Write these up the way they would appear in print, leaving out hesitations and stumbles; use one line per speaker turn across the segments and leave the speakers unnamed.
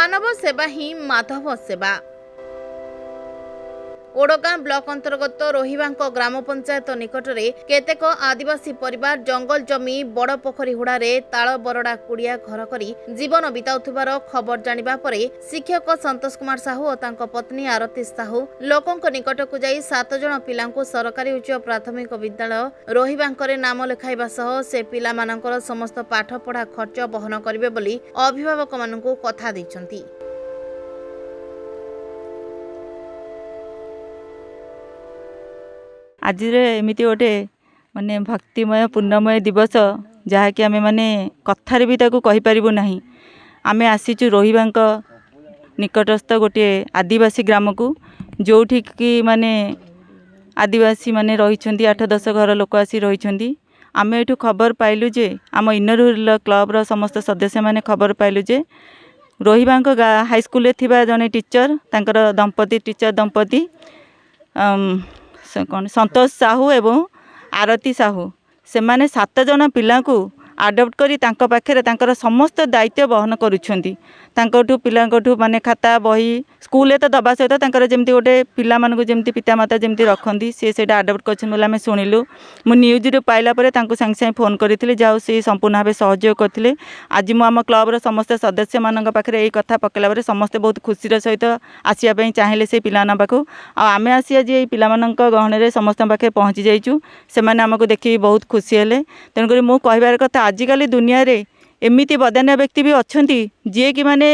मानव सेवा ही माधव सेवा। ओडगां ब्लॉक अंतर्गत रोहिबांक ग्राम पंचायत निकटरे केतेक आदिवासी परिवार जंगल जमी बड़ पोखरी हुड़ारे ताल बरडा कुड़िया घर करी जीवन बिताउथिबार खबर जानिबा परे शिक्षक संतोष कुमार साहू और तांको पत्नी आरती साहू लोकंक निकटकु जाई 7 जण पिलांकु सरकारी उच्च प्राथमिक विद्यालय रोहिबांकरे नाम लेखाइबा सह से पिला मानकर समस्त पाठ पढ़ा खर्च बहन करिवे बोली अभिभावक मानकु कथा दैछंती।
आज एमती गोटे माने भक्तिमय पूर्णमय दिवस जहाँकि आमे माने कथार भी ताकू कहि परिबु नाही। आमे आसीचु रोहिबांक निकटस्थ गोटे आदिवासी ग्राम को जोठी कि माने आदिवासी माने रही 8-10 घर लोक आसी रही। आमे एठू खबर पाइलु जे आम इनर हुइल क्लब रो समस्त सदस्य माने खबर पाइलु जे रोहिबांक हाई स्कूल थिबा जने टीचर तांकर दंपति टीचर दंपति कौन संतोष साहू एवं आरती साहू से माने 7 जन पिला को आडप्ट करी तांको पाखरे तांकर समस्त दायित्व बहन करुछंती। तांकोठू पिलांकोठू माने खाता बही स्कूल तो दबा सहित तांकर जेमती गोटे पिला मानकु जेमती पितामाता जेमती रखंती से सेटा आडप्ट करछन बोला आमे सुनिलु। मु न्यूज रे पाइला परे तांको संग संग फोन करथिले जाऊ से संपूर्ण भाबे सहयोग करथिले। आज मु आम क्लब रो समस्त सदस्य मानक पाखरे एई कथा पकेला परे समस्त बहुत खुशी रो सहित आसिया पई चाहिले से पिला ना पाखु आ आमे आसी आज एई पिला मानक गहणे रे समस्त पाखे पहुंची जाइचु। से माने हमकु देखि बहुत खुशी हेले। तेन करी मु कहबार कथा आजिकल दुनिया रे एमिति बदान्य व्यक्ति भी अच्छी जी कि माने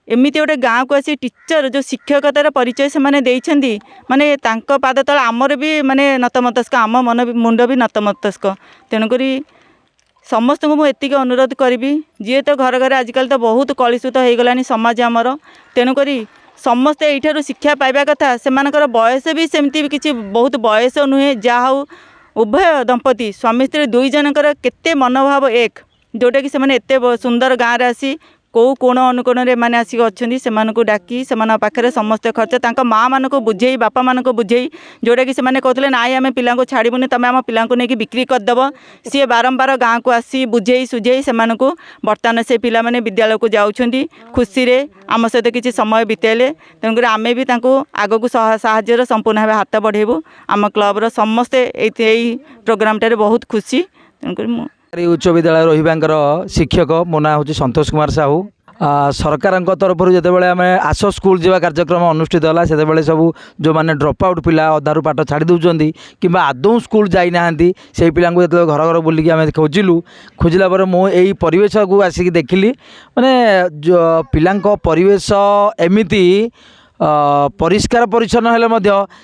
एमिति गोटे गाँव को आसी टीचर जो शिक्षकतार परिचय से माने देइछंती माने तांको पाद तल आमर भी माने नतमस्तक आम मन भी मुंड भी नतमस्तक। तेणुक समस्त को मुझे अनुरोध करी जी तो घर घर आजिकल तो बहुत कलुषित हो गलानी समाज आमर। तेणुक समस्ते यहीठार शिक्षा पाइबा कथा से बयस भी सेमती भी किसी बहुत बयस नुहे जहा हो उभय दंपति स्वामी स्त्री 2 जनकर केते मनोभाव एक जोटा कि से एते सुंदर गाँव रे आसी कौ कोण अनुकोण रे माने आसिक अच्छी से डाकी से पाखे समस्त खर्च तांका माँ मान को बुझे बापा मान को बुझे जोटा कि से कहते नाई आम पिला छाड़बूनी तुम आम पिला नहीं बिक्री करदेव सी बारंबार गाँव को आसी बुझे सुझे से बर्तमान से पिला माने विद्यालय को जाऊँगी खुशी रे आम सहित किसी समय बितेले। तेणुक आम भी आग को साहाय्य संपूर्ण भाव हाथ बढ़ेबू। आम क्लब समस्ते प्रोग्रामटारे बहुत खुशी। तेणुक
उच्च विद्यालय रोहिबांकर शिक्षक मो ना हूँ संतोष कुमार साहू। सरकार तरफ जितेबाला आम आस स्कूल जावा कार्यक्रम अनुष्ठित है से सब जो मैंने ड्रप आउट पिला अधारू पाठ छाड़ी दौरान कि आदौ स्कूल जाना से पिला जो घर घर बुलिक आम खोजिलु खोजला मुझे परिवेश को आसिक देखिली माने जो पिला परिवेश एमती परिष्कार परिच्छन्न हेले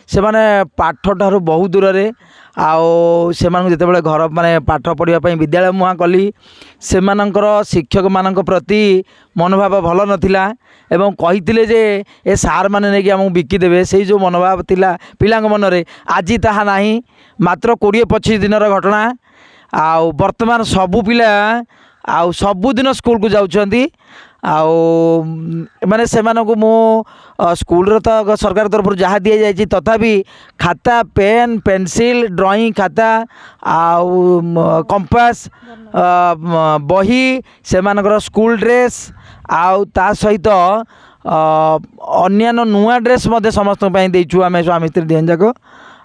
से माने पाठ ठारू बहुत दूर रे आउ से जितेबाला घर माने पाठ पढ़ापी विद्यालय मुहाँ कली से शिक्षक मान प्रति मनोभाव भल नाला एवं कही जे ए सार मैंने नहीं आमको बिकिदेवे से जो मनोभाव थिला पिला मन में आज ताहा नहीं। मात्र 20-25 दिन घटना आउ वर्तमान सबू पिला आउ सबुदिन स्कूल को जाउछंती आउ माने से मो स्कूल तो सरकार तरफ जहाँ दि जाए तथापि खाता पेन पेंसिल ड्राइंग खाता आउ कंपास बही से स्कूल ड्रेस आउ ता सहित अन्यान्य नुआ ड्रेस समस्त देचु आम स्वामी स्त्री 2 जाक।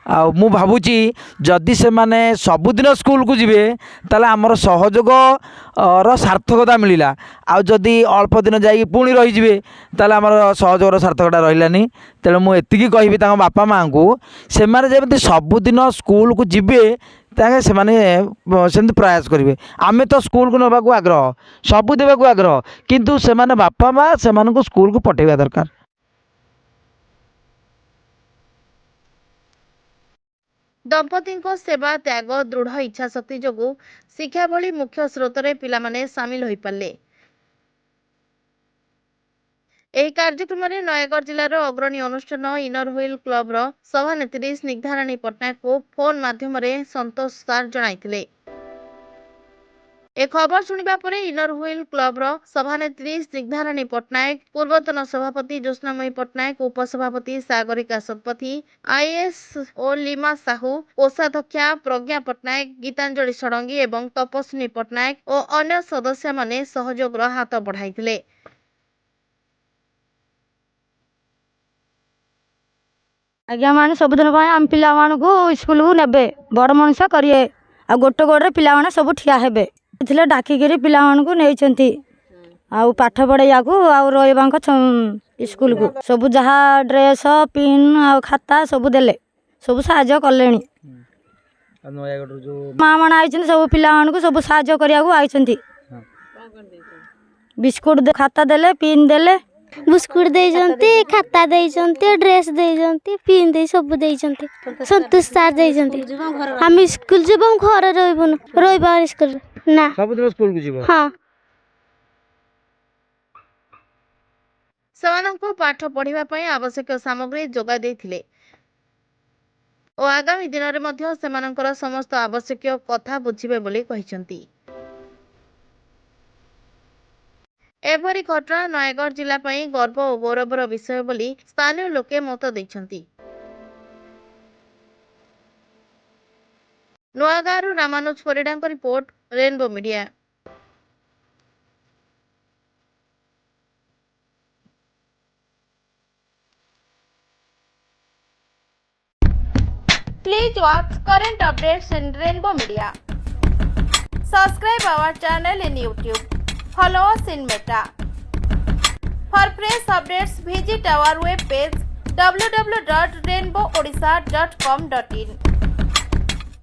आ मु भावुची जदि से माने सबुदिन स्कूल को जीवे ताले आमर सहयोग सार्थकता मिलला आ जदि अल्प दिन जाई पुणी रही जिवे ताले आमर सहयोग सार्थकता रहिलानी। तेणु मु एतिकी कहबी तांको बापा माँ को से माने जेमति सबुदिन स्कूल को जीवे ताके से माने सेमति प्रयास करिवे। आमे तो स्कूल को नबा को आग्रह सबु देबा को आग्रह किंतु से माने बापा माँ से माने को स्कूल को पठेबा दरकार।
दंपति सेवा त्याग दृढ़ इच्छा शक्ति जोगु शिक्षा भली मुख्य स्रोतरे पिला माने सामिल होई पाले। एही कार्यक्रम में नयगढ़ जिलार अग्रणी अनुष्ठान इनर हुइल क्लब रो सभानेत्री स्निग्धाराणी पट्टनायक को फोन माध्यम संतोष सार जणाइथिले। ए खबर सुनिबा परे इनर हुइल क्लब रो सभानेत्री स्निग्धाराणी पट्टनायक पूर्वतन सभापति ज्योत्स्नामयी पट्टनायक उपसभापति सागरिका शतपथी आईएएस ओ लीमा साहू कोषाध्यक्षा प्रज्ञा पट्टनायक गीतांजलि षडंगी एवं तपस्विनी पट्टनायक और अन्य सदस्य माने सहयोग हाथ बढ़ाइथिले।
ଆଜ୍ଞା ମାନେ ସବୁଦିନ ପାଇଁ ଆମ ପିଲାମାନଙ୍କୁ ସ୍କୁଲକୁ ନେବେ, ବଡ଼ ମଣିଷ କରିବେ, ଆଉ ଗୋଟେ ଗୋଡ଼ରେ ପିଲାମାନେ ସବୁ ଠିଆ ହେବେ। ଥିଲେ ଡାକିକିରି ପିଲାମାନଙ୍କୁ ନେଇଛନ୍ତି ଆଉ ପାଠ ପଢ଼େଇବାକୁ ଆଉ ରହିବାଙ୍କ ସ୍କୁଲକୁ ସବୁ ଯାହା ଡ୍ରେସ୍ ପିନ୍ ଆଉ ଖାତା ସବୁ ଦେଲେ, ସବୁ ସାହାଯ୍ୟ କଲେଣି। ମା' ମାନେ ଆଇଛନ୍ତି ସବୁ ପିଲାମାନଙ୍କୁ ସବୁ ସାହାଯ୍ୟ କରିବାକୁ ଆଇଛନ୍ତି। ବିସ୍କୁଟ ଖାତା ଦେଲେ, ପିନ୍ ଦେଲେ,
ବିସ୍କୁଟ ଦେଇଛନ୍ତି, ଖାତା ଦେଇଛନ୍ତି, ଡ୍ରେସ୍ ଦେଇଛନ୍ତି, ପିନ୍ ଦେଇ ସବୁ ଦେଇଛନ୍ତି। ସନ୍ତୋଷ ସାର୍ ଦେଇଛନ୍ତି। ଆମେ ସ୍କୁଲ ଯିବୁ, ଘରେ ରହିବୁନୁ, ରହିବା ସ୍କୁଲ ନା
ସବୁଦିନ ସ୍କୁଲକୁ ଯିବ।
ହଁ।
ସେମାନଙ୍କୁ ପାଠ ପଢ଼ିବା ପାଇଁ ଆବଶ୍ୟକ ସାମଗ୍ରୀ ଯୋଗାଇ ଦେଇଥିଲେ ଓ ଆଗାମୀ ଦିନରେ ମଧ୍ୟ ସେମାନଙ୍କର ସମସ୍ତ ଆବଶ୍ୟକୀୟ କଥା ବୁଝିବେ ବୋଲି କହିଛନ୍ତି। ଏପରି ଘଟଣା ନୟାଗଡ଼ ଜିଲ୍ଲା ପାଇଁ ଗର୍ବ ଓ ଗୌରବର ବିଷୟ ବୋଲି ସ୍ଥାନୀୟ ଲୋକେ ମତ ଦେଇଛନ୍ତି। ନୂଆଗାଁରୁ ରାମାନୁଜ ପରିଡ଼ାଙ୍କ report, rainbow media. Please watch current updates in Rainbow Media. Subscribe our channel in YouTube. Follow us in Meta. For fresh updates, visit our webpage www.rainbowadisha.com.in.